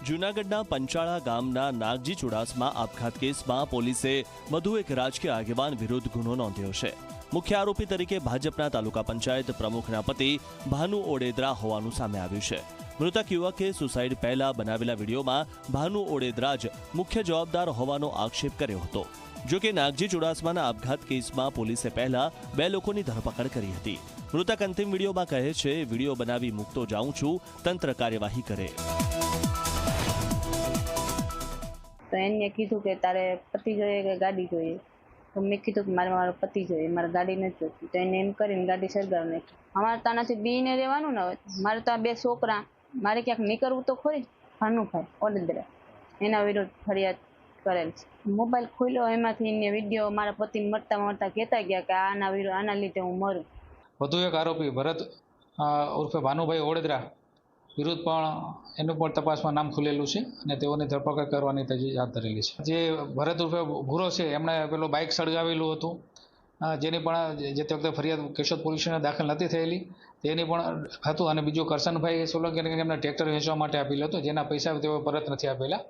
જૂનાગઢના પંચાળા ગામના નાગજી ચુડાસમા આપઘાત કેસમાં પોલીસે વધુ એક રાજકીય આગેવાન વિરુદ્ધ ગુનો નોંધ્યો છે। મુખ્ય આરોપી તરીકે ભાજપના તાલુકા પંચાયત પ્રમુખના પતિ ભાનુ ઓડેદરા હોવાનું સામે આવ્યું છે। મૃતક યુવકે સુસાઇડ પહેલા બનાવેલા વિડીયોમાં ભાનુ ઓડેદરા જ મુખ્ય જવાબદાર હોવાનો આક્ષેપ કર્યો હતો। જો કે નાગજી ચુડાસમાના આપઘાત કેસમાં પોલીસે પહેલા 2 લોકોની ધરપકડ કરી હતી। મૃતક અંતિમ વિડીયોમાં કહે છે, વિડીયો બનાવી મૂકતો જાઉં છું, તંત્ર કાર્યવાહી કરે। तो એને કીધું કે તારે પતિ જોઈએ કે ગાડી જોઈએ, તો મેં કીધું કે મારો પતિ જોઈએ, મારે ગાડી નથી જોઈતી। તો એને એમ કરીને ગાડી સળગાવી નાખી। અમારે ત્યાંથી બીને રહેવાનું ને, હવે મારે તો 2 છોકરા, મારે ક્યાંક નીકળવું તો ખરી। ભાનુભાઈ ઓડેદરા એના વિરુદ્ધ ફરિયાદ કરેલ છે। મોબાઈલ ખોલ્યો, એમાંથી એને વિડીયો મારા પતિ મરતા મરતા કહેતા ગયા કે આના લીધે હું મરું। વધુ એક આરોપી ભરત ઉર્ફે ભાનુભાઈ ઓડેદરા વિરુદ્ધ પણ એનું પણ તપાસમાં નામ ખુલેલું છે અને તેઓની ધરપકડ કરવાની તજવીજ હાથ ધરેલી છે। જે ભરત ઉર્ફે ભૂરો છે, એમણે પેલો બાઇક સળગાવેલું હતું, જેની પણ જે તે વખતે ફરિયાદ કેશોદ પોલીસ સ્ટેશને દાખલ નથી થયેલી, તેની પણ હતું। અને બીજું કરશનભાઈ સોલંકી એમને ટ્રેક્ટર વેચવા માટે આપેલું હતું, જેના પૈસા તેઓ પરત નથી આપેલા।